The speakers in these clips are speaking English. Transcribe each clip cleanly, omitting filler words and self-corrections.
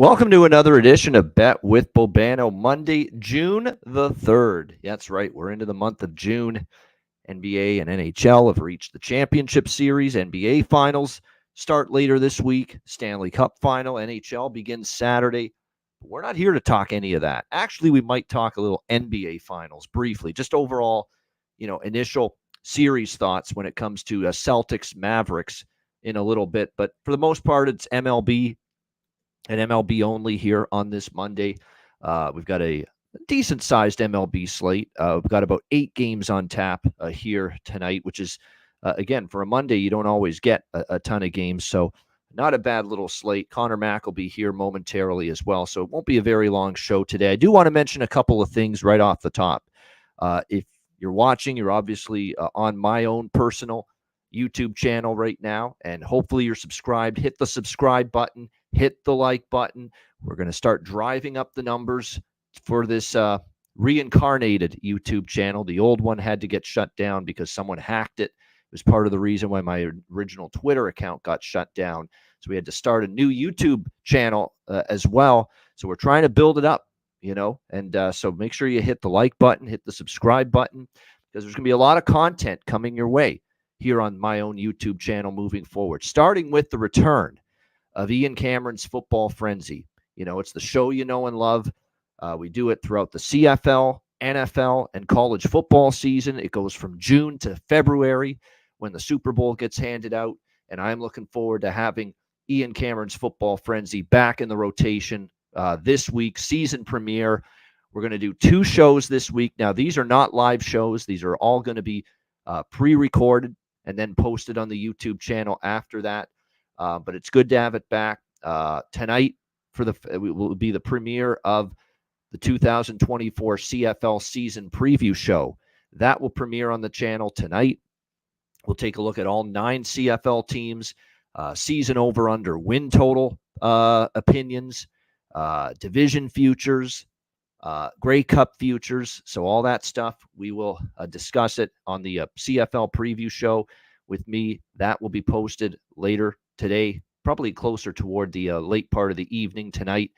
Welcome to another edition of Bet with Bobano, Monday, June the 3rd. That's right, we're into the month of June. NBA and NHL have reached the championship series. NBA finals start later this week. Stanley Cup final, NHL begins Saturday. But we're not here to talk any of that. Actually, we might talk a little NBA finals briefly, just overall, initial series thoughts when it comes to Celtics Mavericks in a little bit. But for the most part, it's MLB and MLB only here on this Monday. We've got a decent-sized MLB slate. We've got about 8 games on tap here tonight, which is, again, for a Monday, you don't always get a ton of games, so not a bad little slate. Connor Mack will be here momentarily as well, so it won't be a very long show today. I do want to mention a couple of things right off the top. If you're watching, you're obviously on my own personal YouTube channel right now, and hopefully you're subscribed. Hit the subscribe button, hit the like button. We're going to start driving up the numbers for this reincarnated YouTube channel. The old one had to get shut down because someone hacked it. It was part of the reason why my original Twitter account got shut down. So we had to start a new YouTube channel as well. So we're trying to build it up, and so make sure you hit the like button, hit the subscribe button, because there's going to be a lot of content coming your way here on my own YouTube channel moving forward, starting with the return of Ian Cameron's Football Frenzy. It's the show you know and love. We do it throughout the CFL, NFL, and college football season. It goes from June to February when the Super Bowl gets handed out, and I'm looking forward to having Ian Cameron's Football Frenzy back in the rotation this week, season premiere. We're going to do 2 shows this week. Now, these are not live shows. These are all going to be pre-recorded and then posted on the YouTube channel after that. But it's good to have it back. Tonight will be the premiere of the 2024 CFL season preview show. That will premiere on the channel tonight. We'll take a look at all 9 CFL teams, season over-under win total opinions, division futures, Grey Cup futures. So all that stuff, we will discuss it on the CFL preview show with me. That will be posted later today, probably closer toward the late part of the evening tonight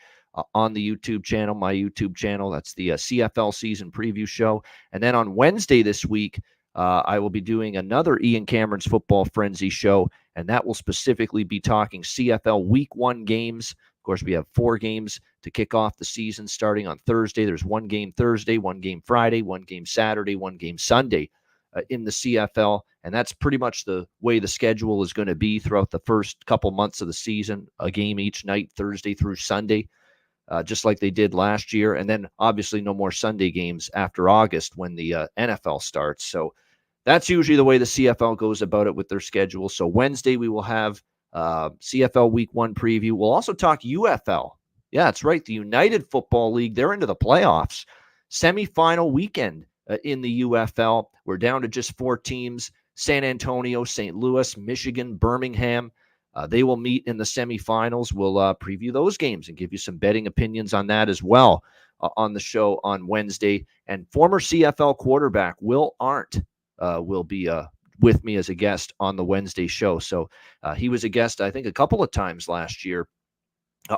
on the YouTube channel, my YouTube channel. That's the CFL season preview show. And then on Wednesday this week, I will be doing another Ian Cameron's Football Frenzy show, and that will specifically be talking CFL Week 1 games. Of course, we have 4 games to kick off the season starting on Thursday. There's 1 game Thursday, 1 game Friday, 1 game Saturday, 1 game Sunday in the CFL. And that's pretty much the way the schedule is going to be throughout the first couple months of the season, a game each night, Thursday through Sunday, just like they did last year. And then obviously no more Sunday games after August when the NFL starts. So that's usually the way the CFL goes about it with their schedule. So Wednesday we will have CFL Week 1 preview. We'll also talk UFL. Yeah, that's right. The United Football League, they're into the playoffs. Semifinal weekend in the UFL. We're down to just 4 teams: San Antonio, St. Louis, Michigan, Birmingham. They will meet in the semifinals. We'll preview those games and give you some betting opinions on that as well on the show on Wednesday. And former CFL quarterback Will Arndt will be with me as a guest on the Wednesday show. So he was a guest, I think, a couple of times last year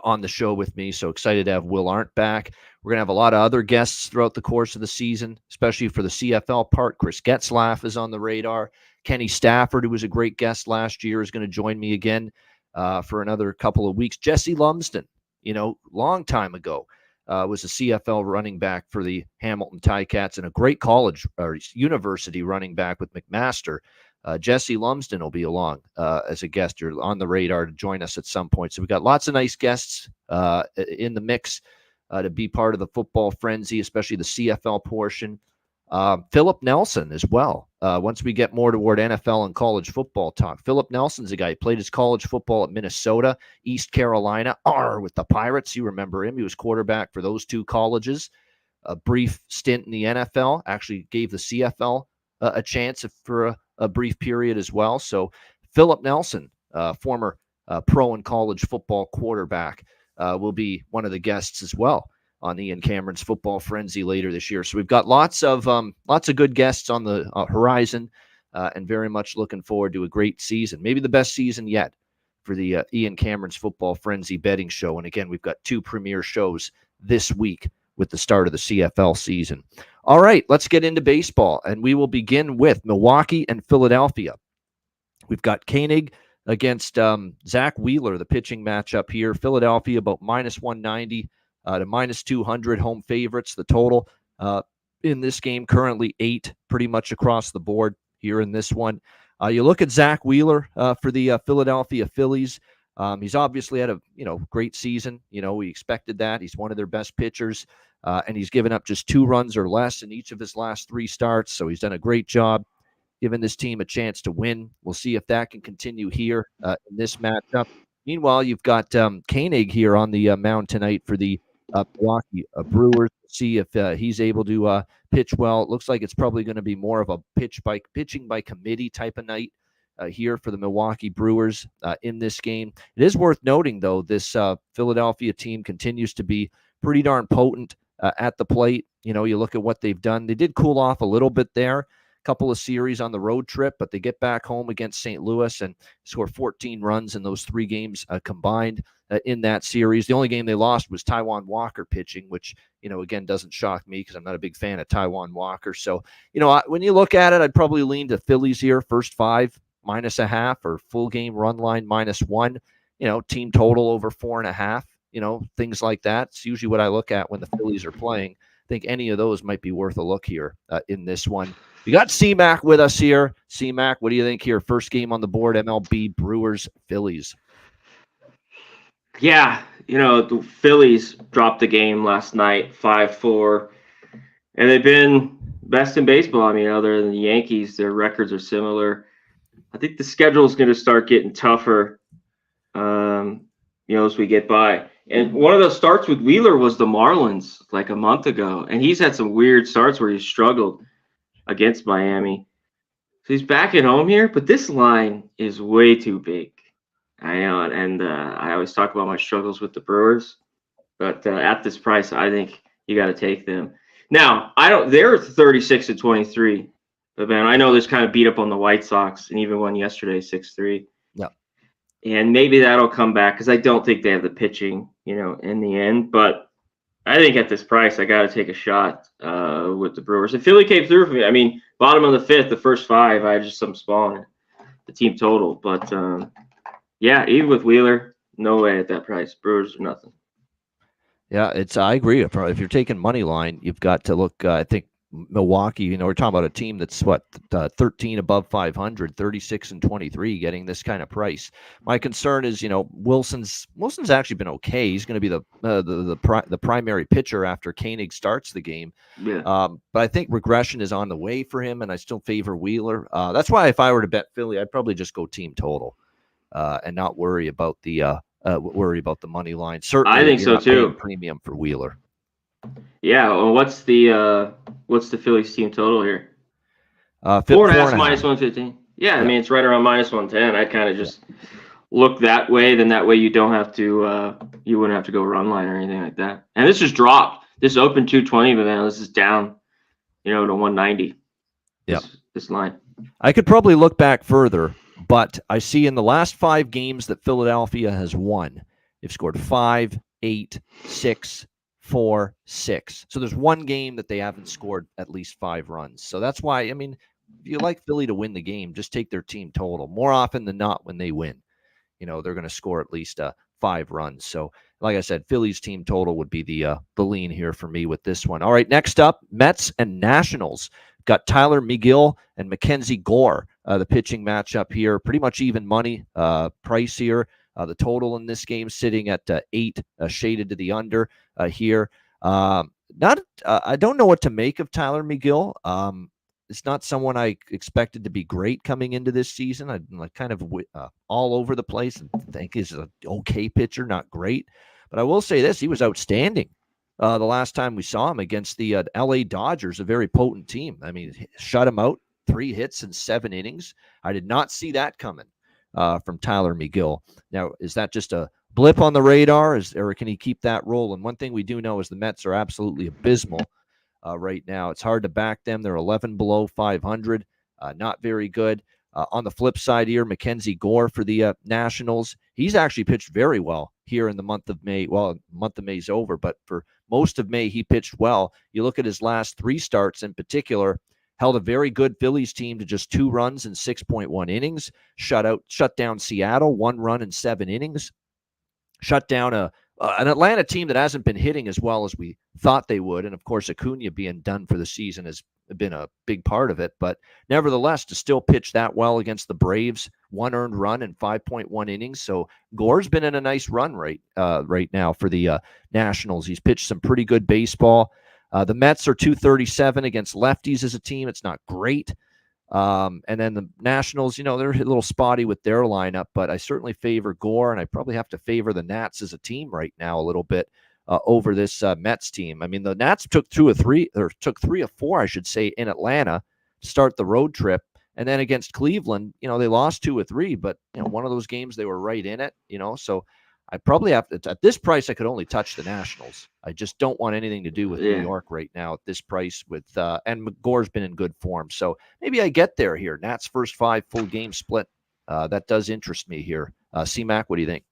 on the show with me. So excited to have Will Arndt back. We're going to have a lot of other guests throughout the course of the season, especially for the CFL part. Chris Getzlaff is on the radar. Kenny Stafford, who was a great guest last year, is going to join me again for another couple of weeks. Jesse Lumsden, long time ago, was a CFL running back for the Hamilton Ticats and a great college or university running back with McMaster. Jesse Lumsden will be along as a guest. You're on the radar to join us at some point. So we've got lots of nice guests in the mix to be part of the Football Frenzy, especially the CFL portion. Philip Nelson as well. Once we get more toward NFL and college football talk, Philip Nelson's a guy who played his college football at Minnesota, East Carolina, with the Pirates. You remember him. He was quarterback for those 2 colleges. A brief stint in the NFL, actually gave the CFL a chance for a brief period as well. So Philip Nelson, former pro and college football quarterback, will be one of the guests as well on Ian Cameron's Football Frenzy later this year. So we've got lots of good guests on the horizon, and very much looking forward to a great season, maybe the best season yet for the Ian Cameron's Football Frenzy betting show. And again, we've got 2 premier shows this week with the start of the CFL season. All right, let's get into baseball, and we will begin with Milwaukee and Philadelphia. We've got Koenig against Zach Wheeler, the pitching matchup here. Philadelphia about minus 190 to minus 200 home favorites. The total in this game currently 8, pretty much across the board here in this one. You look at Zach Wheeler for the Philadelphia Phillies. He's obviously had a great season. We expected that. He's one of their best pitchers, and he's given up just 2 runs or less in each of his last 3 starts. So he's done a great job giving this team a chance to win. We'll see if that can continue here in this matchup. Meanwhile, you've got Koenig here on the mound tonight for the Milwaukee Brewers. See if he's able to pitch well. It looks like it's probably going to be more of a pitching by committee type of night here for the Milwaukee Brewers in this game. It is worth noting, though, this Philadelphia team continues to be pretty darn potent at the plate. You look at what they've done. They did cool off a little bit there. Couple of series on the road trip, but they get back home against St. Louis and score 14 runs in those 3 games combined in that series. The only game they lost was Taijuan Walker pitching, which, again, doesn't shock me because I'm not a big fan of Taijuan Walker. So, when you look at it, I'd probably lean to Phillies here, first 5, minus a half, or full game run line -1, team total over 4.5, things like that. It's usually what I look at when the Phillies are playing. I think any of those might be worth a look here in this one. We got C-Mac with us here. C-Mac, what do you think here? First game on the board, MLB Brewers Phillies. Yeah, the Phillies dropped the game last night, 5-4, and they've been best in baseball. I mean, other than the Yankees, their records are similar. I think the schedule is going to start getting tougher, as we get by. And one of those starts with Wheeler was the Marlins like a month ago, and he's had some weird starts where he's struggled against Miami. So he's back at home here, but this line is way too big. I know, and I always talk about my struggles with the Brewers, but at this price, I think you got to take them. Now, they're 36-23, but man, I know this kind of beat up on the White Sox and even won yesterday 6-3. Yeah. And maybe that'll come back because I don't think they have the pitching, in the end. But I think at this price, I got to take a shot with the Brewers. And Philly came through for me. I mean, bottom of the 5th, the first 5, I had just some small in the team total. But, yeah, even with Wheeler, no way at that price. Brewers are nothing. Yeah, I agree. If you're taking money line, you've got to look, I think, Milwaukee, we're talking about a team that's 13 above 500, 36-23, getting this kind of price. My concern is, Wilson's actually been okay. He's going to be the primary pitcher after Koenig starts the game. Yeah. But I think regression is on the way for him, and I still favor Wheeler. That's why if I were to bet Philly, I'd probably just go team total and not worry about the money line. Certainly, I think so too. Premium for Wheeler. Yeah, well, what's the Phillies team total here? 4.5 minus 115. Yeah, I mean it's right around minus 110. I kind of just look that way. Then that way you don't have to you wouldn't have to go run line or anything like that. And this just dropped. This opened 220, but then this is down, to 190. Yeah, this line. I could probably look back further, but I see in the last 5 games that Philadelphia has won, they've scored 5, 8, 6. 4, 6. So there's one game that they haven't scored at least 5 runs. So that's why, I mean, if you like Philly to win the game, just take their team total. More often than not, when they win, they're going to score at least 5 runs. So, like I said, Philly's team total would be the lean here for me with this one. All right, next up, Mets and Nationals. Got Tyler McGill and Mackenzie Gore, the pitching matchup here. Pretty much even money price here. The total in this game sitting at 8, shaded to the under here. I don't know what to make of Tyler McGill. It's not someone I expected to be great coming into this season. I'm like kind of all over the place and think he's an okay pitcher, not great. But I will say this, he was outstanding the last time we saw him against the LA Dodgers, a very potent team. I mean, shut him out, 3 hits in 7 innings. I did not see that coming from Tyler McGill. Now, is that just a blip on the radar, or can he keep that rolling? One thing we do know is the Mets are absolutely abysmal right now. It's hard to back them. They're 11 below 500, not very good. On the flip side here, Mackenzie Gore for the Nationals. He's actually pitched very well here in the month of May. Well, month of May's over, but for most of May, he pitched well. You look at his last 3 starts in particular, held a very good Phillies team to just 2 runs in 6.1 innings, shut down Seattle, 1 run in 7 innings, shut down an Atlanta team that hasn't been hitting as well as we thought they would. And of course, Acuna being done for the season has been a big part of it. But nevertheless, to still pitch that well against the Braves, 1 earned run in 5.1 innings. So Gore's been in a nice run right now for the Nationals. He's pitched some pretty good baseball. The Mets are 237 against lefties as a team. It's not great. And then the Nationals, they're a little spotty with their lineup, but I certainly favor Gore, and I probably have to favor the Nats as a team right now a little bit over this Mets team. I mean, the Nats took 3 of 4, I should say, in Atlanta to start the road trip. And then against Cleveland, they lost 2 of 3, but one of those games they were right in it, so I probably have to, at this price, I could only touch the Nationals. I just don't want anything to do with New York right now at this price and Gore's been in good form. So maybe I get there here. Nats first 5 full game split. That does interest me here. C-Mac, what do you think?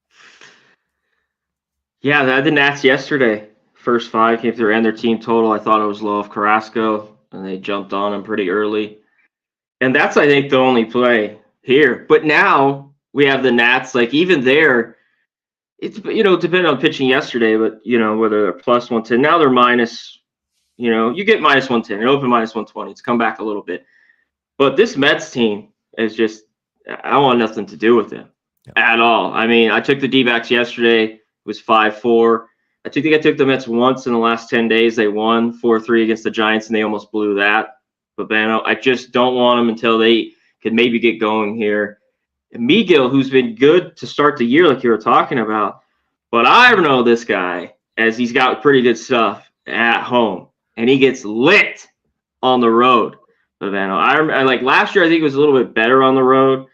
Yeah, they had the Nats yesterday. First 5 came through and their team total. I thought it was low of Carrasco, and they jumped on him pretty early. And that's, I think, the only play here. But now we have the Nats, like even there, it's, depending on pitching yesterday, but, whether they're plus 110. Now they're minus, you get minus 110. It opened minus 120. It's come back a little bit. But this Mets team is just, I want nothing to do with them at all. I mean, I took the D-backs yesterday. It was 5-4. I took the Mets once in the last 10 days. They won 4-3 against the Giants, and they almost blew that. Bobano, I just don't want them until they could maybe get going here. And Miguel, who's been good to start the year, like you were talking about, but I know this guy as he's got pretty good stuff at home, and he gets lit on the road. Bobano, I like last year. I think it was a little bit better on the road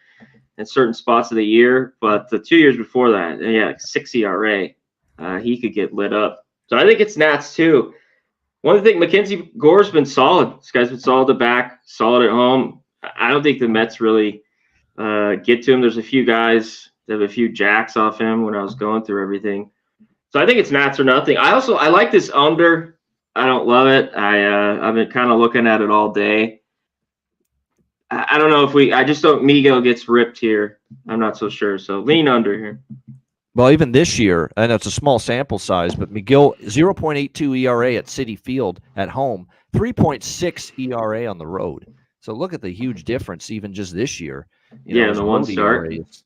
in certain spots of the year, but the 2 years before that, like 6 ERA, he could get lit up. So I think it's Nats too. One thing, Mackenzie Gore's been solid. This guy's been solid at back, solid at home. I don't think the Mets really get to him. There's a few guys that have a few jacks off him when I was going through everything. So I think it's Nats or nothing. I like this under. I don't love it. I've been kind of looking at it all day. I don't know if I just don't, Miguel gets ripped here. I'm not so sure. So lean under here. Well, even this year, and it's a small sample size, but McGill, 0.82 ERA at Citi Field at home, 3.6 ERA on the road. So look at the huge difference even just this year. The one start. It's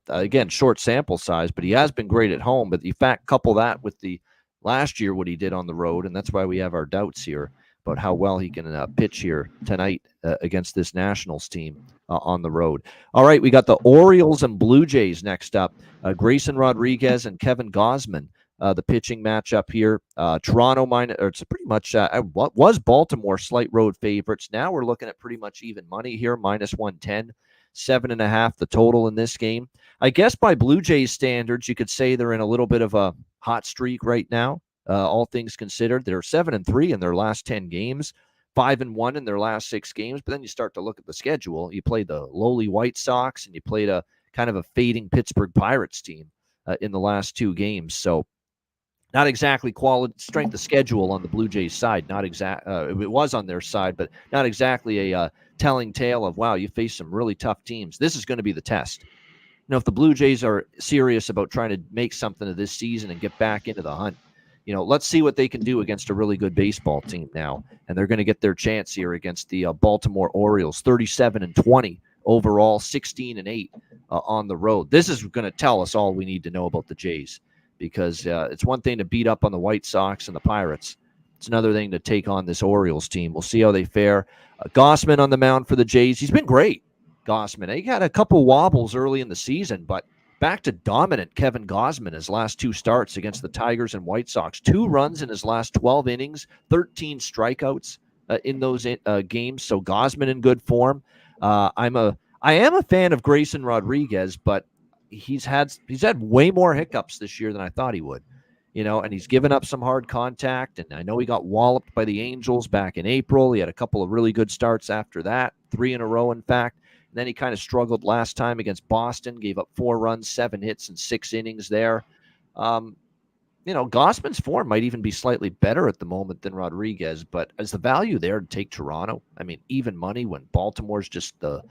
again, short sample size, but he has been great at home. But you couple that with the last year, what he did on the road, and that's why we have our doubts here about how well he can pitch here tonight against this Nationals team on the road. All right, we got the Orioles and Blue Jays next up. Grayson Rodriguez and Kevin Gausman, the pitching matchup here. Toronto it's pretty much what was Baltimore slight road favorites. Now we're looking at pretty much even money here, minus 110, 7.5 the total in this game. I guess by Blue Jays standards, you could say they're in a little bit of a hot streak right now. All things considered, they're 7-3 in their last 10 games, 5-1 in their last 6 games. But then you start to look at the schedule. You played the lowly White Sox, and you played a kind of a fading Pittsburgh Pirates team in the last 2 games. So not exactly quality strength of schedule on the Blue Jays side. Not exact. It was on their side, but not exactly a telling tale of, wow, you face some really tough teams. This is going to be the test. If the Blue Jays are serious about trying to make something of this season and get back into the hunt, let's see what they can do against a really good baseball team now. And they're going to get their chance here against the Baltimore Orioles, 37-20 overall, 16-8 on the road. This is going to tell us all we need to know about the Jays, because it's one thing to beat up on the White Sox and the Pirates. It's another thing to take on this Orioles team. We'll see how they fare. Gausman on the mound for the Jays. He's been great, Gausman. He got a couple wobbles early in the season, but back to dominant Kevin Gausman his last 2 starts against the Tigers and White Sox. 2 runs in his last 12 innings, 13 strikeouts in those games. So Gausman in good form. I am a fan of Grayson Rodriguez, but he's had way more hiccups this year than I thought he would. and he's given up some hard contact. And I know he got walloped by the Angels back in April. He had a couple of really good starts after that, 3 in a row, in fact. And then he kind of struggled last time against Boston, gave up 4 runs, 7 hits, and 6 innings there. Gossman's form might even be slightly better at the moment than Rodriguez, but is the value there to take Toronto? I mean, even money when Baltimore's just the,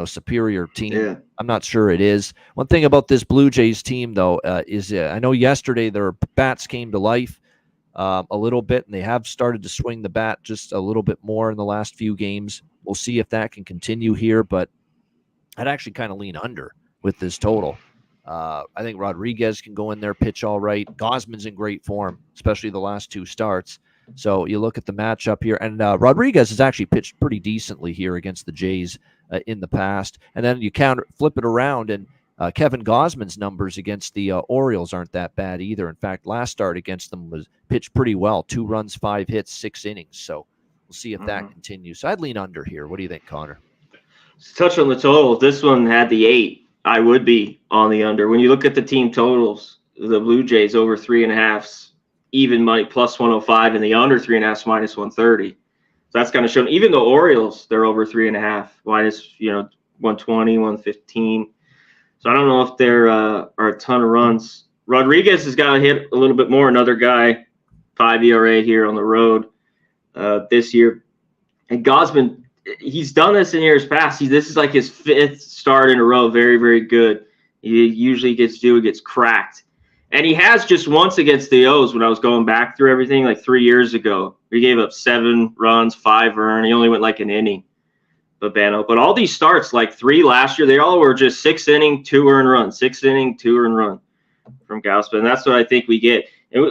superior team. Yeah. I'm not sure it is. One thing about this Blue Jays team, though, is I know yesterday their bats came to life a little bit, and they have started to swing the bat just a little bit more in the last few games. We'll see if that can continue here, but I'd actually kind of lean under with this total. I think Rodriguez can go in there, pitch all right. Gausman's in great form, especially the last 2 starts. So you look at the matchup here, and Rodriguez has actually pitched pretty decently here against the Jays in the past. And then you flip it around, and Kevin Gausman's numbers against the Orioles aren't that bad either. In fact, last start against them was pitched pretty well, 2 runs, 5 hits, 6 innings. So we'll see if that continues. So I'd lean under here. What do you think, Connor? To touch on the total, if this one had the 8, I would be on the under. When you look at the team totals, the Blue Jays over 3.5, even money plus 105, and the under 3.5 minus 130. So that's kind of shown. Even the Orioles, they're over 3.5 minus 120, 115. So I don't know if there are a ton of runs. Rodriguez has got to hit a little bit more. Another guy, 5 ERA here on the road this year. And Gausman, he's done this in years past. This is like his 5th start in a row. Very, very good. He usually gets cracked. And he has just once against the O's when I was going back through everything, like 3 years ago. He gave up 7 runs, 5 earned. He only went like an inning, Bobano. But all these starts, like 3 last year, they all were just 6 inning, 2 earned run, 6 inning, 2 earned run from Gausman. And that's what I think we get. And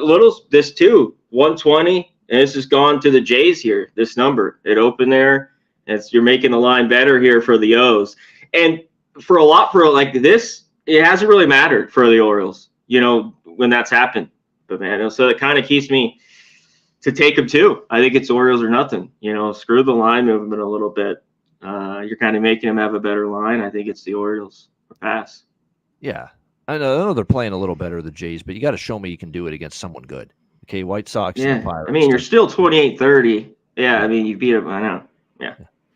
this too, 120, and this has gone to the Jays here, this number. It opened there. You're making the line better here for the O's. And for like this, it hasn't really mattered for the Orioles, when that's happened. But man, so it kind of keeps me to take them too. I think it's Orioles or nothing. Screw the line movement a little bit. You're kind of making them have a better line. I think it's the Orioles or pass. Yeah. I know they're playing a little better, the Jays, but you got to show me you can do it against someone good. Okay, White Sox and the Pirates. I mean, you're still 28-30. Yeah, I mean, you beat them. I know. Yeah.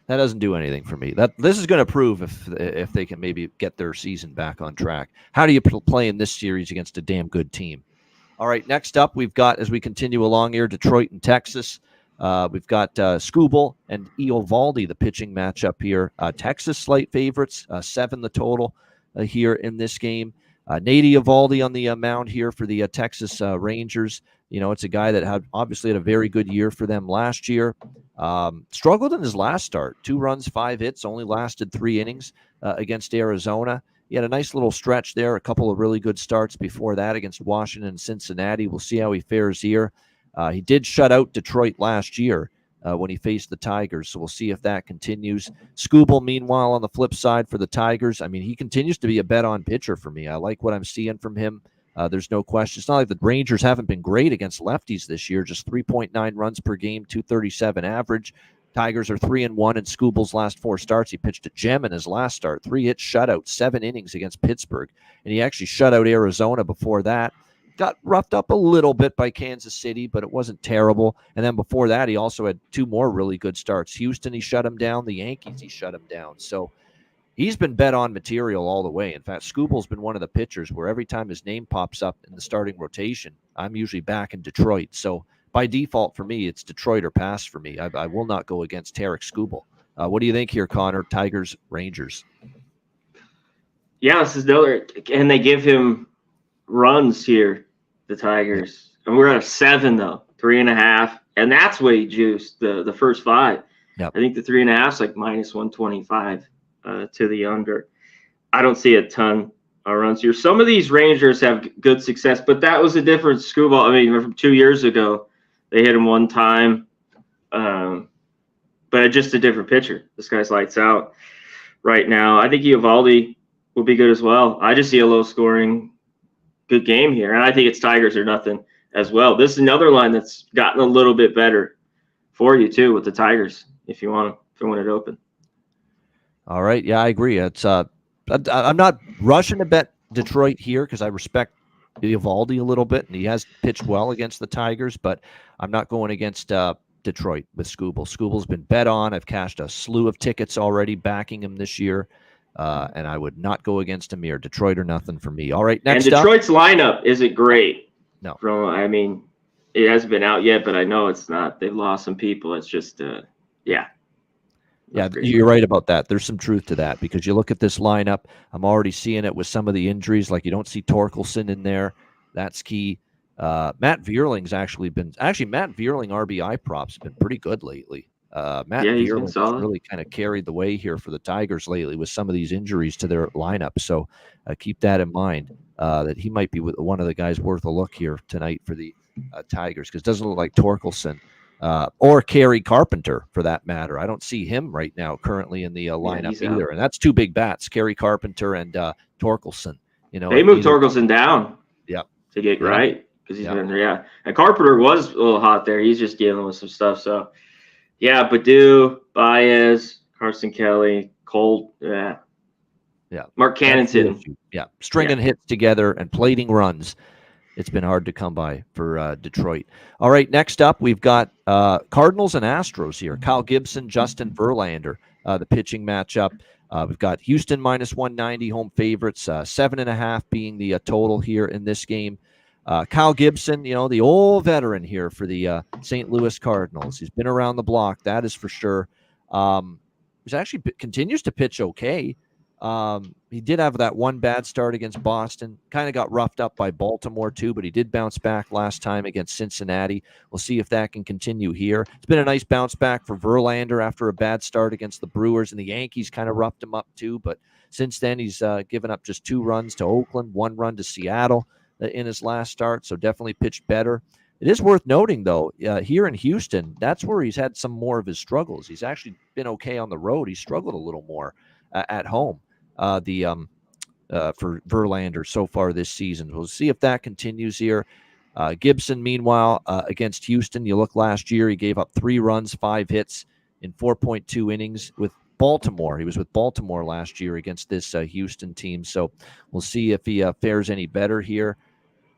That doesn't do anything for me. This is going to prove if they can maybe get their season back on track. How do you play in this series against a damn good team? All right, next up we've got, as we continue along here, Detroit and Texas. We've got Skubal and Eovaldi, the pitching matchup here. Texas slight favorites, 7 the total here in this game. Nate Eovaldi on the mound here for the Texas Rangers. It's a guy that obviously had a very good year for them last year. Struggled in his last start, 2 runs, 5 hits, only lasted 3 innings against Arizona. He had a nice little stretch there, a couple of really good starts before that against Washington and Cincinnati. We'll see how he fares here. He did shut out Detroit last year when he faced the Tigers, so we'll see if that continues. Skubal, meanwhile, on the flip side for the Tigers, I mean, he continues to be a bet-on pitcher for me. I like what I'm seeing from him. There's no question. It's not like the Rangers haven't been great against lefties this year, just 3.9 runs per game, 237 average. Tigers are 3-1 in Skubal's last 4 starts. He pitched a gem in his last start, 3 hit shutout, 7 innings against Pittsburgh. And he actually shut out Arizona before that. Got roughed up a little bit by Kansas City, but it wasn't terrible. And then before that, he also had 2 more really good starts. Houston, he shut him down. The Yankees, he shut him down. So he's been bet on material all the way. In fact, Skubal's been one of the pitchers where every time his name pops up in the starting rotation, I'm usually back in Detroit. So by default for me, it's Detroit or pass for me. I will not go against Tarek Skubal. What do you think here, Connor? Tigers, Rangers. Yeah, this is another. Can they give him runs here, the Tigers? And we're at a 7, though, 3.5. And that's way juiced, the first 5. Yep. I think the 3.5 is like minus 125 to the under. I don't see a ton of runs here. Some of these Rangers have good success, but that was a different Skubal. I mean, from 2 years ago, they hit him one time. But just a different pitcher. This guy's lights out right now. I think Eovaldi will be good as well. I just see a low-scoring, good game here. And I think it's Tigers or nothing as well. This is another line that's gotten a little bit better for you, too, with the Tigers, if you want it open. All right. Yeah, I agree. It's I'm not rushing to bet Detroit here because I respect Eovaldi a little bit, and he has pitched well against the Tigers, but I'm not going against Detroit with Skubal. Skubal's been bet on. I've cashed a slew of tickets already backing him this year, and I would not go against him here. Detroit or nothing for me. All right, next and up. Detroit's lineup isn't great. No. I mean, it hasn't been out yet, but I know it's not. They've lost some people. It's just, yeah. Yeah, you're right about that. There's some truth to that because you look at this lineup. I'm already seeing it with some of the injuries. Like you don't see Torkelson in there. That's key. Matt Vierling's Matt Vierling RBI props have been pretty good lately. Matt Vierling has really kind of carried the way here for the Tigers lately with some of these injuries to their lineup. So keep that in mind that he might be one of the guys worth a look here tonight for the Tigers because it doesn't look like Torkelson. Or Kerry Carpenter, for that matter. I don't see him right now currently in the lineup either. And that's two big bats, Kerry Carpenter and Torkelson. They moved Torkelson down to get right because he's been there. And Carpenter was a little hot there. He's just dealing with some stuff. So, Baddoo, Baez, Carson Kelly, Colt, Mark Cannington. Stringing hits together and plating runs. It's been hard to come by for Detroit. All right, next up, we've got Cardinals and Astros here. Kyle Gibson, Justin Verlander, the pitching matchup. We've got Houston minus 190 home favorites, 7.5 being the total here in this game. Kyle Gibson, the old veteran here for the St. Louis Cardinals. He's been around the block, that is for sure. He's actually continues to pitch okay. He did have that one bad start against Boston, kind of got roughed up by Baltimore too, but he did bounce back last time against Cincinnati. We'll see if that can continue here. It's been a nice bounce back for Verlander after a bad start against the Brewers, and the Yankees kind of roughed him up too, but since then he's given up just 2 runs to Oakland, 1 run to Seattle in his last start, so definitely pitched better. It is worth noting, though, here in Houston, that's where he's had some more of his struggles. He's actually been okay on the road. He struggled a little more at home. For Verlander so far this season. We'll see if that continues here. Gibson, meanwhile, against Houston, you look last year, he gave up 3 runs, 5 hits in 4.2 innings with Baltimore. He was with Baltimore last year against this Houston team. So we'll see if he fares any better here.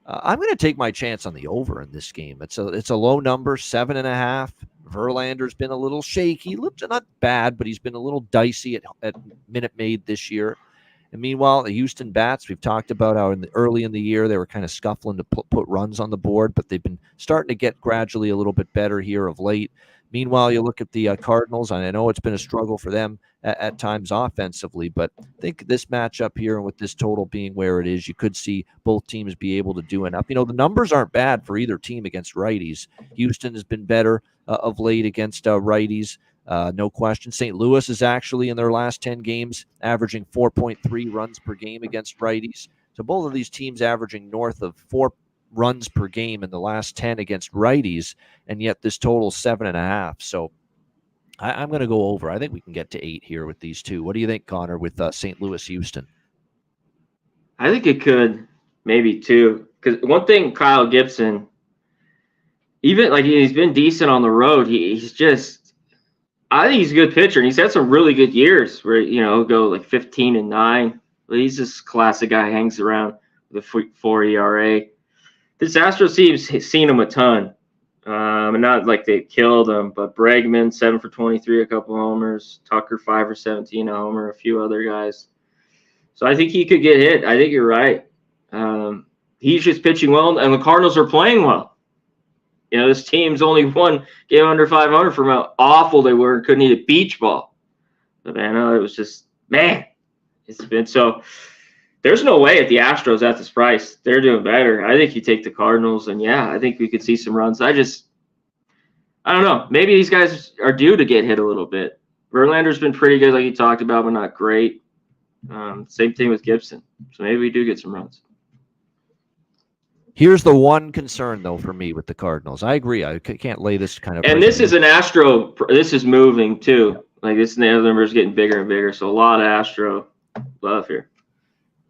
I'm going to take my chance on the over in this game. It's a low number, 7.5. Verlander's been a little shaky, not bad, but he's been a little dicey at Minute Maid this year. And meanwhile, the Houston Bats, we've talked about how early in the year they were kind of scuffling to put runs on the board, but they've been starting to get gradually a little bit better here of late. Meanwhile, you look at the Cardinals, and I know it's been a struggle for them at times offensively, but I think this matchup here and with this total being where it is, you could see both teams be able to do enough. The numbers aren't bad for either team against righties. Houston has been better of late against righties, no question. St. Louis is actually in their last 10 games averaging 4.3 runs per game against righties. So both of these teams averaging north of 4 runs per game in the last 10 against righties, and yet this total 7.5. So I'm going to go over. I think we can get to 8 here with these two. What do you think, Connor, with St. Louis, Houston? I think it could maybe 2. Because one thing, Kyle Gibson, even he's been decent on the road. He's just, I think he's a good pitcher, and he's had some really good years where he'll go like 15-9. He's this classic guy, hangs around with a 4 ERA. This Astros team's seen him a ton. And not like they killed him, but Bregman, 7 for 23, a couple homers. Tucker, 5 for 17, a homer, a few other guys. So I think he could get hit. I think you're right. He's just pitching well, and the Cardinals are playing well. This team's only one game under 500 from how awful they were and couldn't eat a beach ball. But man, it was just, it's been so. There's no way at the Astros at this price. They're doing better. I think you take the Cardinals, and I think we could see some runs. I don't know. Maybe these guys are due to get hit a little bit. Verlander's been pretty good, like you talked about, but not great. Same thing with Gibson. So maybe we do get some runs. Here's the one concern, though, for me with the Cardinals. I agree. I can't lay this kind of. And this is an Astro. This is moving too. Like this number is getting bigger and bigger. So a lot of Astro love here.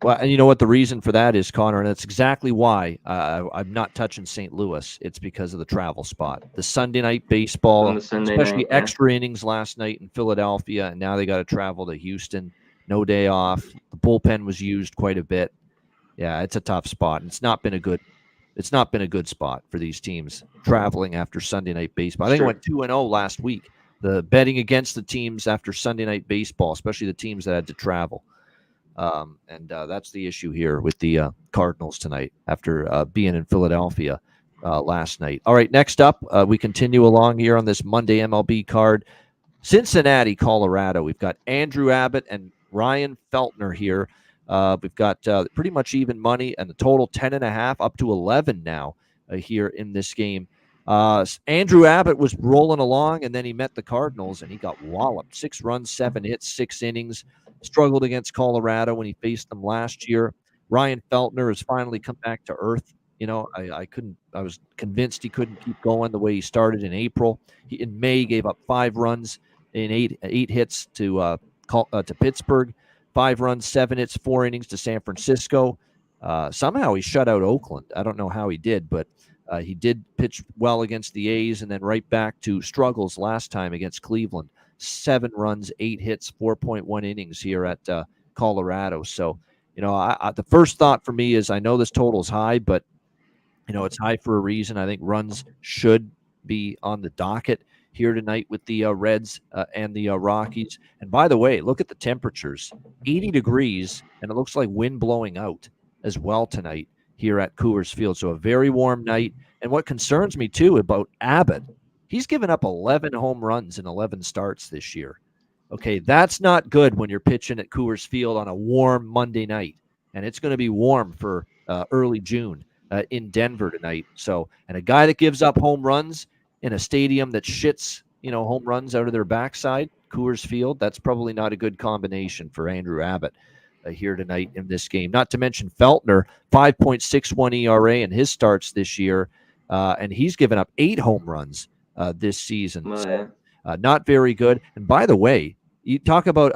Well, and you know what the reason for that is, Connor, and that's exactly why I'm not touching St. Louis. It's because of the travel spot. The Sunday night baseball, especially extra innings last night in Philadelphia, and now they got to travel to Houston. No day off. The bullpen was used quite a bit. Yeah, it's a tough spot. It's not been a good spot for these teams traveling after Sunday night baseball. I think it Sure. went 2-0 last week. The betting against the teams after Sunday night baseball, especially the teams that had to travel. And that's the issue here with the Cardinals tonight after being in Philadelphia last night. All right, next up, we continue along here on this Monday MLB card. Cincinnati, Colorado. We've got Andrew Abbott and Ryan Feltner here. We've got pretty much even money and the total 10.5 up to 11 now here in this game. Andrew Abbott was rolling along, and then he met the Cardinals, and he got walloped. 6 runs, 7 hits, 6 innings. Struggled against Colorado when he faced them last year. Ryan Feltner has finally come back to earth. I was convinced he couldn't keep going the way he started in April. In May, gave up 5 runs in eight hits to Pittsburgh, 5 runs, 7 hits, 4 innings to San Francisco. Somehow he shut out Oakland. I don't know how he did, but he did pitch well against the A's, and then right back to struggles last time against Cleveland. 7 runs, 8 hits, 4.1 innings here at Colorado. So, the first thought for me is I know this total is high, but it's high for a reason. I think runs should be on the docket here tonight with the Reds and the Rockies. And by the way, look at the temperatures, 80 degrees, and it looks like wind blowing out as well tonight here at Coors Field. So a very warm night. And what concerns me, too, about Abbott, he's given up 11 home runs in 11 starts this year. Okay, that's not good when you're pitching at Coors Field on a warm Monday night. And it's going to be warm for early June in Denver tonight. So, and a guy that gives up home runs in a stadium that shits, home runs out of their backside, Coors Field, that's probably not a good combination for Andrew Abbott here tonight in this game. Not to mention Feltner, 5.61 ERA in his starts this year, and he's given up 8 home runs this season. Oh, So, yeah. not very good. And by the way, you talk about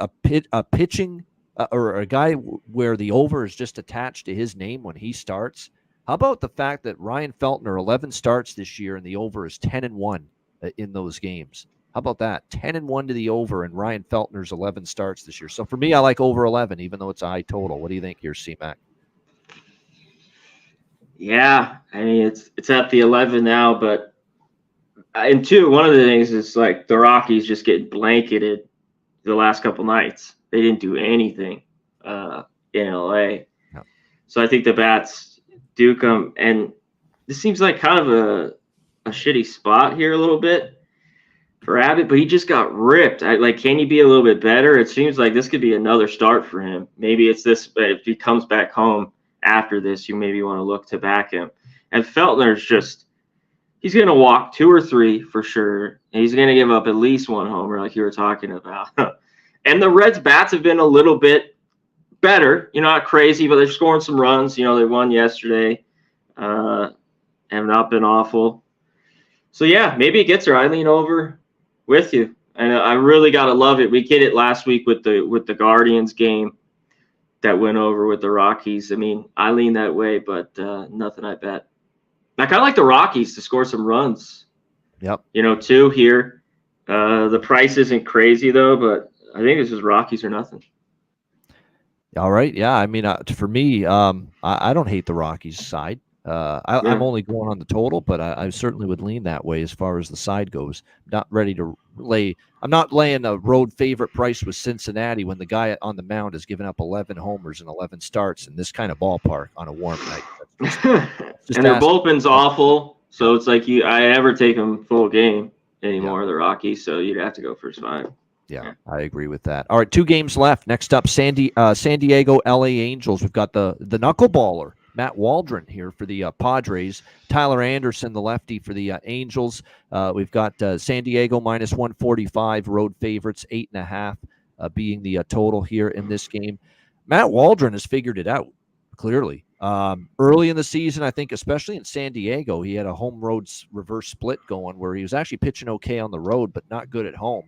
a pitching or a guy where the over is just attached to his name when he starts. How about the fact that Ryan Feltner, 11 starts this year, and the over is 10-1 in those games? How about that? 10-1 to the over, and Ryan Feltner's 11 starts this year. So for me, I like over 11, even though it's a high total. What do you think here, C-Mac? Yeah, I mean it's at the 11 now, but and two, one of the things is like the Rockies just get blanketed the last couple nights. They didn't do anything in LA, No. so I think the bats do come, and this seems like kind of a shitty spot here a little bit for Abbott, but he just got ripped. Can he be a little bit better? It seems like this could be another start for him. Maybe it's this, but if he comes back home after this, you maybe want to look to back him. And Feltner's just, he's going to walk 2 or 3 for sure. And he's going to give up at least 1 homer, like you were talking about. And the Reds' bats have been a little bit better. Not crazy, but they're scoring some runs. They won yesterday. Have not been awful. So, yeah, maybe it gets her. I lean over with you. And I really got to love it. We get it last week with the Guardians game that went over with the Rockies. I mean, I lean that way, but nothing I bet. I kind of like the Rockies to score some runs. Yep. 2 here. The price isn't crazy, though, but I think this is Rockies or nothing. All right. Yeah. I mean, for me, I don't hate the Rockies side. I'm only going on the total, but I certainly would lean that way as far as the side goes. Not ready to lay. I'm not laying a road favorite price with Cincinnati when the guy on the mound has given up 11 homers and 11 starts in this kind of ballpark on a warm night. And their bullpen's awful, so it's like I never take them full game anymore, the Rockies, so you'd have to go first 5. Yeah, I agree with that. All right, 2 games left. Next up, San Diego, LA Angels. We've got the knuckleballer, Matt Waldron here for the Padres. Tyler Anderson, the lefty for the Angels. We've got San Diego minus 145, road favorites, 8.5 being the total here in this game. Matt Waldron has figured it out, clearly. Early in the season, I think, especially in San Diego, he had a home road reverse split going where he was actually pitching okay on the road, but not good at home.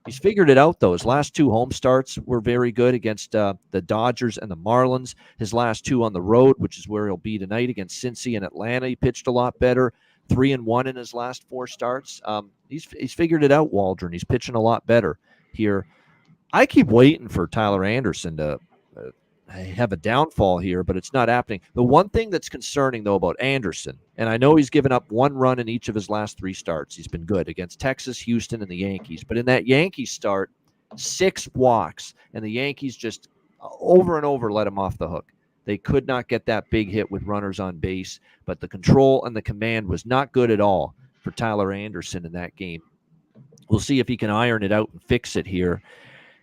He's figured it out, though. His last 2 home starts were very good against the Dodgers and the Marlins. His last 2 on the road, which is where he'll be tonight against Cincy and Atlanta, he pitched a lot better. 3-1 in his last 4 starts. He's figured it out, Waldron. He's pitching a lot better here. I keep waiting for Tyler Anderson to have a downfall here, but it's not happening. The one thing that's concerning, though, about Anderson, and I know he's given up 1 run in each of his last 3 starts. He's been good against Texas, Houston, and the Yankees. But in that Yankees start, 6 walks, and the Yankees just over and over let him off the hook. They could not get that big hit with runners on base, but the control and the command was not good at all for Tyler Anderson in that game. We'll see if he can iron it out and fix it here.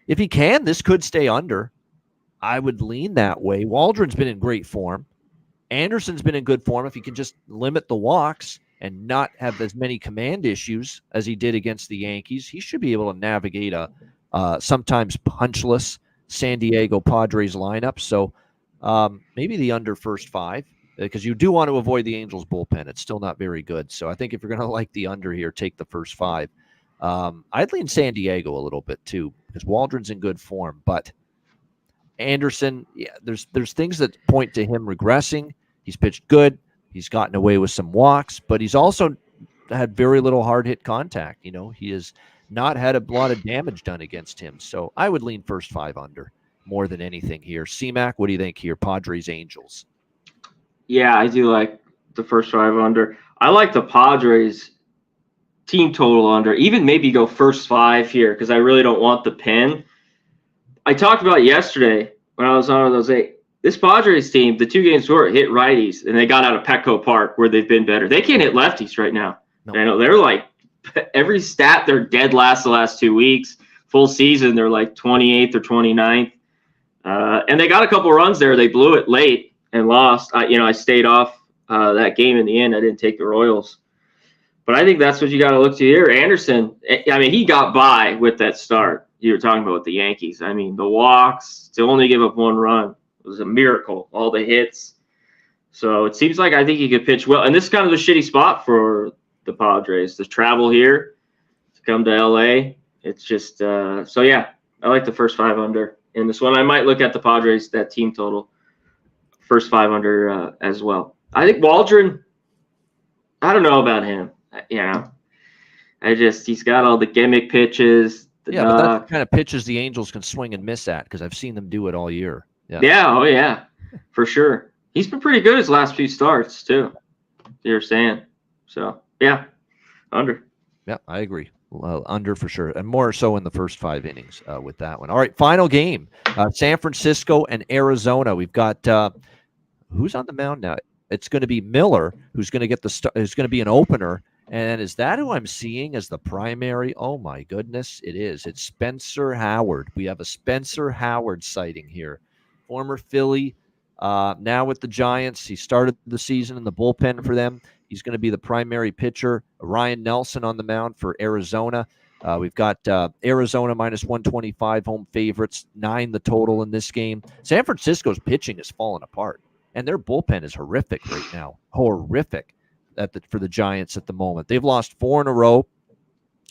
If he can, this could stay under. I would lean that way. Waldron's been in great form. Anderson's been in good form. If he can just limit the walks and not have as many command issues as he did against the Yankees, he should be able to navigate a sometimes punchless San Diego Padres lineup. So maybe the under first 5, because you do want to avoid the Angels bullpen. It's still not very good. So I think if you're going to like the under here, take the first 5. I'd lean San Diego a little bit too, because Waldron's in good form, but Anderson, yeah, there's things that point to him regressing. He's pitched good. He's gotten away with some walks, but he's also had very little hard hit contact. He has not had a lot of damage done against him. So I would lean first 5 under more than anything here. C-Mac, what do you think here? Padres, Angels. Yeah, I do like the first 5 under. I like the Padres team total under. Even maybe go first 5 here because I really don't want the pin. I talked about yesterday when I was on those 8. This Padres team, the 2 games before, hit righties, and they got out of Petco Park where they've been better. They can't hit lefties right now. No. I know they're like every stat, they're dead last the last 2 weeks. Full season, they're like 28th or 29th. And they got a couple runs there. They blew it late and lost. I stayed off that game in the end. I didn't take the Royals. But I think that's what you got to look to here. Anderson, I mean, he got by with that start you were talking about with the Yankees. I mean, the walks to only give up 1 run was a miracle. All the hits. So it seems like I think he could pitch well. And this is kind of a shitty spot for the Padres to travel here, to come to LA. It's just so yeah, I like the first 5 under in this one. I might look at the Padres, that team total, first 5 under as well. I think Waldron, I don't know about him. He's got all the gimmick pitches. But that's the kind of pitches the Angels can swing and miss at, because I've seen them do it all year. Oh yeah, for sure. He's been pretty good his last few starts too. You're saying, so yeah, under. Yeah, I agree. Under for sure, and more so in the first 5 innings with that one. All right, final game: San Francisco and Arizona. We've got who's on the mound now? It's going to be Miller, who's going to get who's going to be an opener. And is that who I'm seeing as the primary? Oh, my goodness, it is. It's Spencer Howard. We have a Spencer Howard sighting here. Former Philly, now with the Giants. He started the season in the bullpen for them. He's going to be the primary pitcher. Ryan Nelson on the mound for Arizona. We've got Arizona minus 125 home favorites, 9 the total in this game. San Francisco's pitching is falling apart, and their bullpen is horrific right now. Horrific. For the Giants at the moment. They've lost 4 in a row.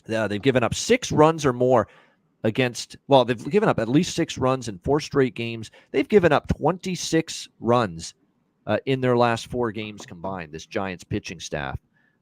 They've given up 6 runs or more they've given up at least 6 runs in 4 straight games. They've given up 26 runs in their last 4 games combined, this Giants pitching staff.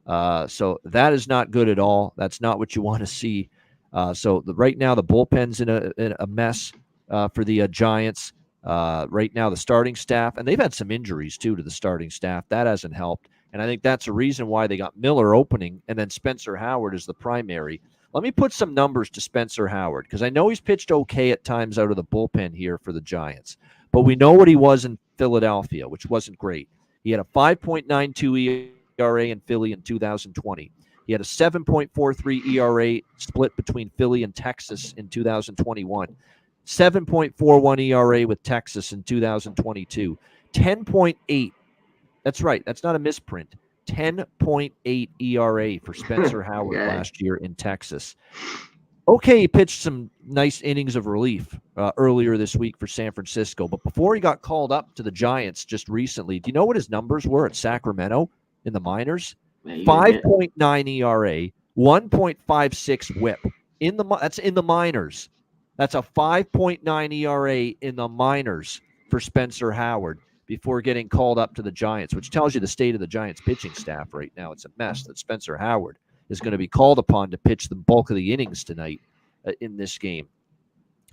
So that is not good at all. That's not what you want to see. Right now, the bullpen's in a mess for the Giants. Right now, the starting staff, and they've had some injuries, too, to the starting staff. That hasn't helped. And I think that's a reason why they got Miller opening and then Spencer Howard as the primary. Let me put some numbers to Spencer Howard, because I know he's pitched okay at times out of the bullpen here for the Giants. But we know what he was in Philadelphia, which wasn't great. He had a 5.92 ERA in Philly in 2020. He had a 7.43 ERA split between Philly and Texas in 2021. 7.41 ERA with Texas in 2022. 10.8. That's right. That's not a misprint. 10.8 ERA for Spencer Howard last year in Texas. Okay, he pitched some nice innings of relief earlier this week for San Francisco. But before he got called up to the Giants just recently, do you know what his numbers were at Sacramento in the minors? 5.9 ERA, 1.56 whip. That's in the minors. That's a 5.9 ERA in the minors for Spencer Howard before getting called up to the Giants, which tells you the state of the Giants pitching staff right now. It's a mess that Spencer Howard is going to be called upon to pitch the bulk of the innings tonight in this game.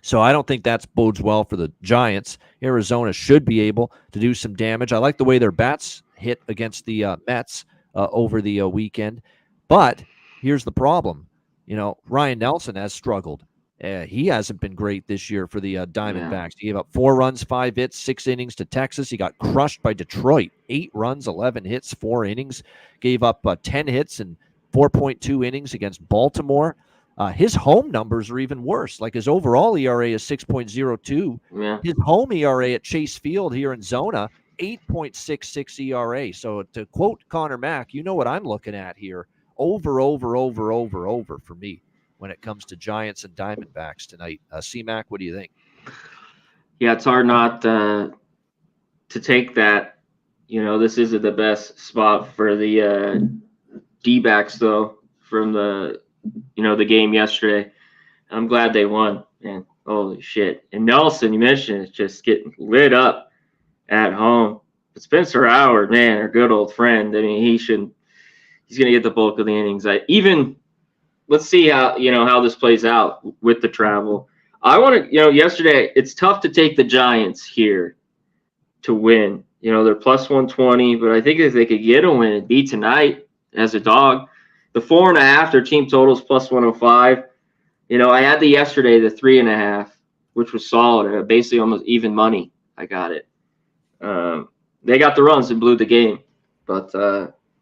So I don't think that bodes well for the Giants. Arizona should be able to do some damage. I like the way their bats hit against the Mets over the weekend. But here's the problem. Ryan Nelson has struggled. He hasn't been great this year for the Yeah. Diamondbacks. He gave up 4 runs, 5 hits, 6 innings to Texas. He got crushed by Detroit. 8 runs, 11 hits, 4 innings. Gave up 10 hits and 4.2 innings against Baltimore. His home numbers are even worse. Like his overall ERA is 6.02. Yeah. His home ERA at Chase Field here in Zona, 8.66 ERA. So to quote Connor Mack, you know what I'm looking at here. Over for me when it comes to Giants and Diamondbacks tonight. C-Mac, what do you think? Yeah, it's hard not to take that. This isn't the best spot for the D-backs, though, from the game yesterday. I'm glad they won, man. Holy shit. And Nelson, you mentioned, is just getting lit up at home. But Spencer Howard, man, our good old friend, I mean, he's going to get the bulk of the innings. Let's see how this plays out with the travel. I want to, yesterday, it's tough to take the Giants here to win. They're plus 120, but I think if they could get a win, it'd be tonight as a dog. The 4.5, their team totals plus 105. I had yesterday, the 3.5, which was solid, basically almost even money. I got it. They got the runs and blew the game. But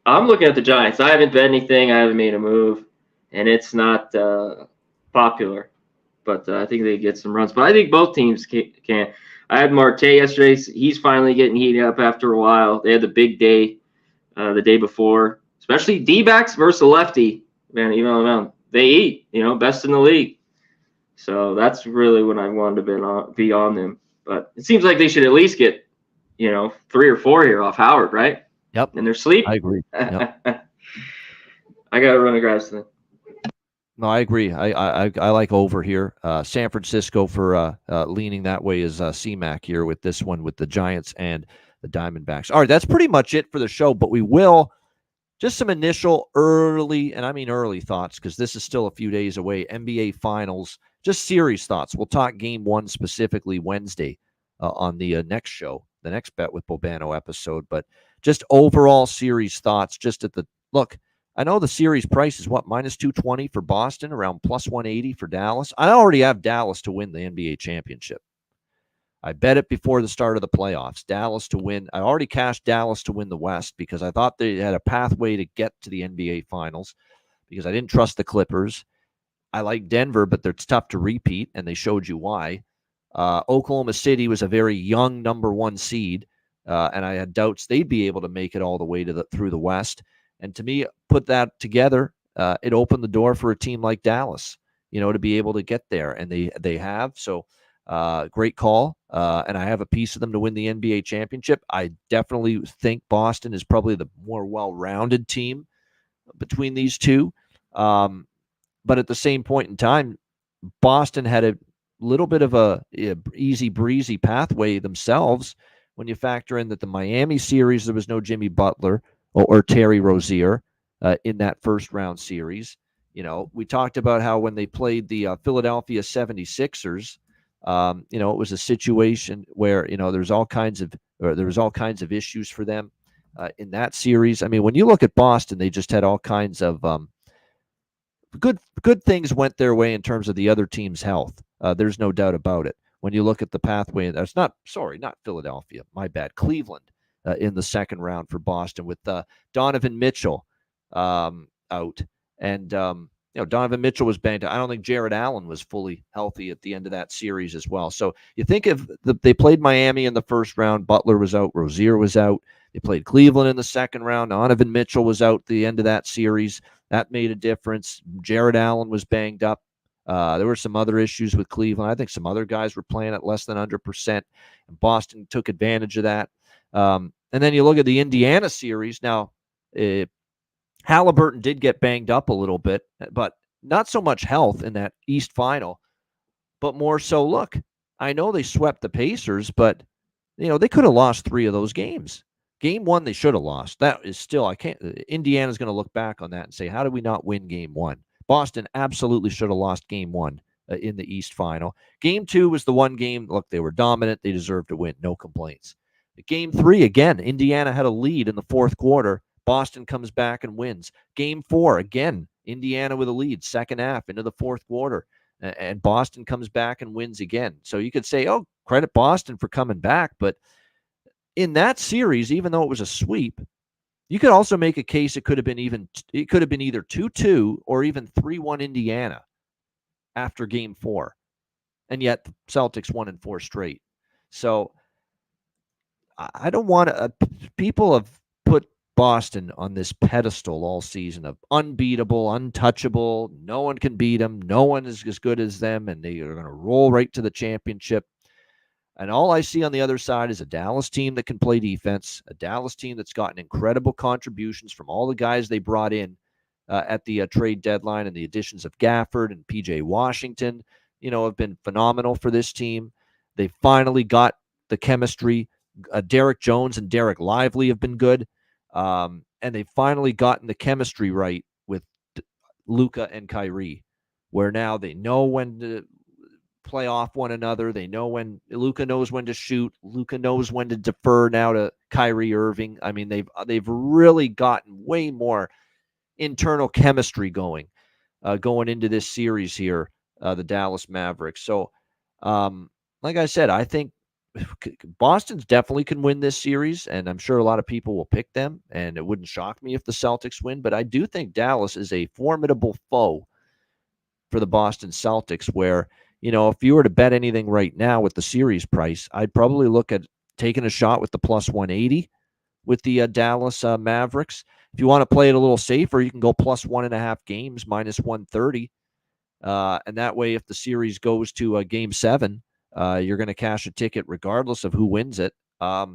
I'm looking at the Giants. I haven't bet anything. I haven't made a move, and it's not popular. But I think they get some runs. But I think both teams can. I had Marte yesterday. He's finally getting heated up after a while. They had the big day the day before, especially D-backs versus a lefty. Man, they eat. Best in the league. So that's really what I wanted to be on them. But it seems like they should at least get 3 or 4 here off Howard, right? Yep. In their sleep. I agree. Yep. I got to run across them. No, I agree. I like over here. San Francisco for leaning that way is CMAC here with this one with the Giants and the Diamondbacks. All right, that's pretty much it for the show, but we will just some initial early, and I mean early thoughts because this is still a few days away, NBA Finals, just series thoughts. We'll talk game one specifically Wednesday on the next show, the next Bet with Bobano episode, but just overall series thoughts just at the look. I know the series price is what, minus 220 for Boston, around plus 180 for Dallas. I already have Dallas to win the NBA championship. I bet it before the start of the playoffs. Dallas to win. I already cashed Dallas to win the West because I thought they had a pathway to get to the NBA Finals because I didn't trust the Clippers. I like Denver, but they're tough to repeat, and they showed you why. Oklahoma City was a very young number one seed, and I had doubts they'd be able to make it all the way through the West. And to me, put that together, it opened the door for a team like Dallas, to be able to get there, and they have. So, great call, and I have a piece of them to win the NBA championship. I definitely think Boston is probably the more well-rounded team between these two. But at the same point in time, Boston had a little bit of a easy breezy pathway themselves when you factor in that the Miami series, there was no Jimmy Butler or Terry Rozier in that first round series. We talked about how when they played the Philadelphia 76ers, it was a situation where, there was all kinds of issues for them in that series. I mean, when you look at Boston, they just had all kinds of good things went their way in terms of the other team's health. There's no doubt about it. When you look at the pathway, that's not Philadelphia. My bad. Cleveland in the second round for Boston with Donovan Mitchell out. And, Donovan Mitchell was banged. I don't think Jared Allen was fully healthy at the end of that series as well. So you think if they played Miami in the first round, Butler was out, Rozier was out. They played Cleveland in the second round. Donovan Mitchell was out at the end of that series. That made a difference. Jared Allen was banged up. There were some other issues with Cleveland. I think some other guys were playing at less than 100%, and Boston took advantage of that. And then you look at the Indiana series. Now, Halliburton did get banged up a little bit, but not so much health in that East final, but more so, look, I know they swept the Pacers, but, they could have lost 3 of those games. Game 1, they should have lost. That is still, Indiana's going to look back on that and say, how did we not win game 1? Boston absolutely should have lost game 1 in the East final. Game 2 was the one game, look, they were dominant. They deserved to win. No complaints. But Game 3, again, Indiana had a lead in the fourth quarter. Boston comes back and wins. Game 4, again, Indiana with a lead, second half into the fourth quarter. And Boston comes back and wins again. So you could say, oh, credit Boston for coming back. But in that series, even though it was a sweep, you could also make a case it could have been either 2-2 or even 3-1 Indiana after Game 4. And yet the Celtics won in 4 straight. So I don't want to. People have put Boston on this pedestal all season of unbeatable, untouchable. No one can beat them. No one is as good as them, and they are going to roll right to the championship. And all I see on the other side is a Dallas team that can play defense, a Dallas team that's gotten incredible contributions from all the guys they brought in at the trade deadline, and the additions of Gafford and PJ Washington, have been phenomenal for this team. They finally got the chemistry. Derek Jones and Derek Lively have been good. And they've finally gotten the chemistry right with Luka and Kyrie, where now they know when to play off one another. They know when Luka knows when to shoot. Luka knows when to defer now to Kyrie Irving. I mean, they've really gotten way more internal chemistry going into this series here, the Dallas Mavericks. So, like I said, I think Boston's definitely can win this series, and I'm sure a lot of people will pick them, and it wouldn't shock me if the Celtics win, but I do think Dallas is a formidable foe for the Boston Celtics, where, if you were to bet anything right now with the series price, I'd probably look at taking a shot with the plus 180 with the Dallas Mavericks. If you want to play it a little safer, you can go plus 1.5 games, minus 130. And that way, if the series goes to Game 7, you're going to cash a ticket regardless of who wins it. I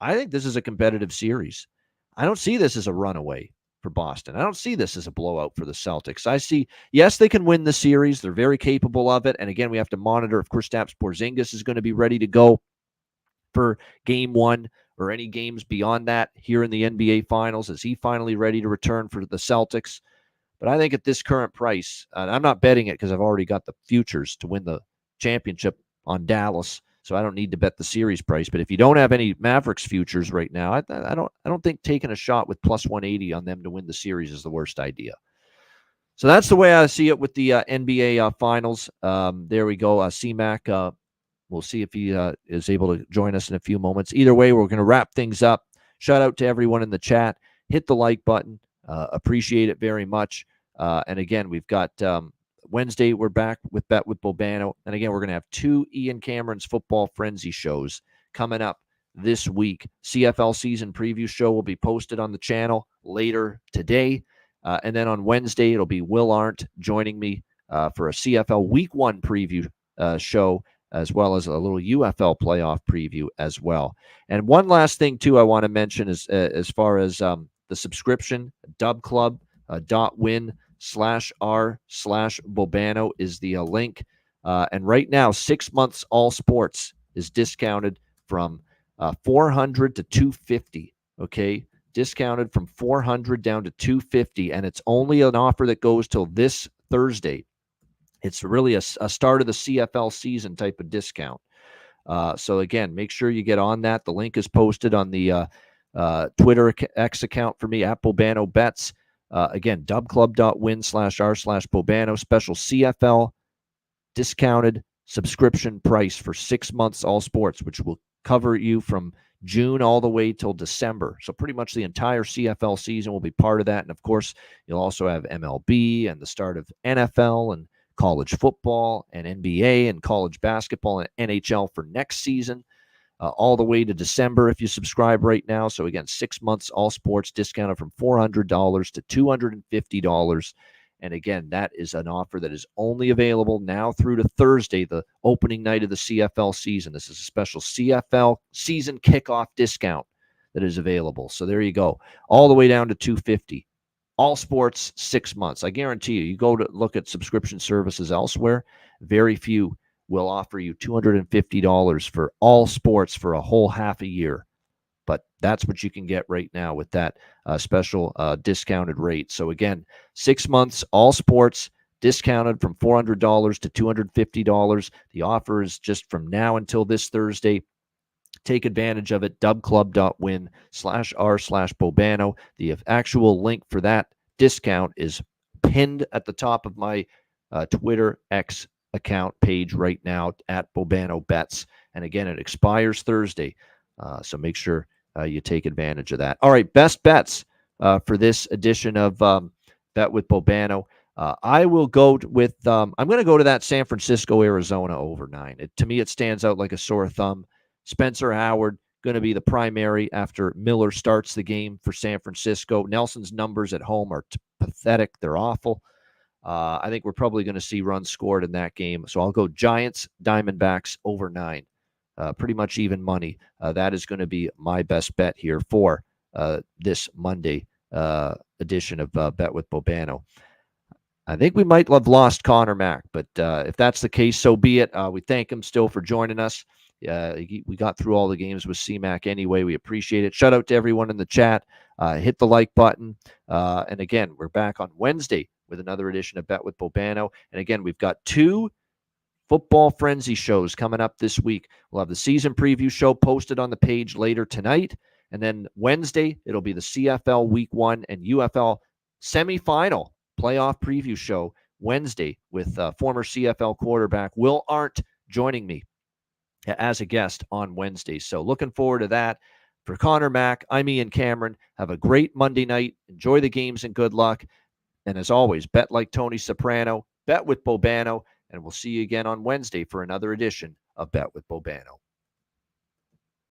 think this is a competitive series. I don't see this as a runaway for Boston. I don't see this as a blowout for the Celtics. I see, yes, they can win the series. They're very capable of it. And again, we have to monitor if Kristaps Porzingis is going to be ready to go for Game 1 or any games beyond that here in the NBA Finals. Is he finally ready to return for the Celtics? But I think at this current price, and I'm not betting it because I've already got the futures to win the championship on Dallas, so I don't need to bet the series price. But if you don't have any Mavericks futures right now, I don't think taking a shot with plus 180 on them to win the series is the worst idea. So that's the way I see it with the NBA Finals. There we go. CMAC, we'll see if he is able to join us in a few moments. Either way, we're going to wrap things up. Shout out to everyone in the chat. Hit the like button. Appreciate it very much. And again, we've got Wednesday, we're back with Bet with Bobano. And again, we're going to have 2 Ian Cameron's Football Frenzy shows coming up this week. CFL season preview show will be posted on the channel later today. And then on Wednesday, it'll be Will Arndt joining me for a CFL Week 1 preview show, as well as a little UFL playoff preview as well. And one last thing, too, I want to mention is as far as the subscription, dubclub.win/r/Bobano is the link. And right now, 6 months all sports is discounted from $400 to $250. Okay, discounted from $400 down to $250, and it's only an offer that goes till this Thursday. It's really a start of the CFL season type of discount. So again, make sure you get on that. The link is posted on the Twitter X account for me at Bobano Bets. Again, dubclub.win/r/Bobano. Special CFL discounted subscription price for 6 months all sports, which will cover you from June all the way till December. So pretty much the entire CFL season will be part of that. And of course, you'll also have MLB and the start of NFL and college football and NBA and college basketball and NHL for next season, all the way to December if you subscribe right now. So again, 6 months, all sports discounted from $400 to $250. And again, that is an offer that is only available now through to Thursday, the opening night of the CFL season. This is a special CFL season kickoff discount that is available. So there you go, all the way down to $250. All sports, 6 months. I guarantee you go to look at subscription services elsewhere, very few will offer you $250 for all sports for a whole half a year. But that's what you can get right now with that special discounted rate. So again, 6 months, all sports, discounted from $400 to $250. The offer is just from now until this Thursday. Take advantage of it. dubclub.win/r/Bobano. The actual link for that discount is pinned at the top of my Twitter X account page right now at Bobano Bets. And again, it expires Thursday. So make sure you take advantage of that. All right, best bets for this edition of Bet with Bobano. I will go with, I'm going to go to that San Francisco, Arizona over 9. To me, it stands out like a sore thumb. Spencer Howard going to be the primary after Miller starts the game for San Francisco. Nelson's numbers at home are pathetic. They're awful. I think we're probably going to see runs scored in that game. So I'll go Giants, Diamondbacks over 9. Pretty much even money. That is going to be my best bet here for this Monday edition of Bet with Bobano. I think we might have lost Connor Mack, but if that's the case, so be it. We thank him still for joining us. We got through all the games with CMAC anyway. We appreciate it. Shout out to everyone in the chat. Hit the like button. And again, we're back on Wednesday with another edition of Bet with Bobano. And again, we've got 2 Football Frenzy shows coming up this week. We'll have the season preview show posted on the page later tonight. And then Wednesday, it'll be the CFL Week 1 and UFL semifinal playoff preview show Wednesday with former CFL quarterback Will Arndt joining me as a guest on Wednesday. So looking forward to that. For Connor Mack, I'm Ian Cameron. Have a great Monday night. Enjoy the games and good luck. And as always, bet like Tony Soprano, bet with Bobano, and we'll see you again on Wednesday for another edition of Bet with Bobano.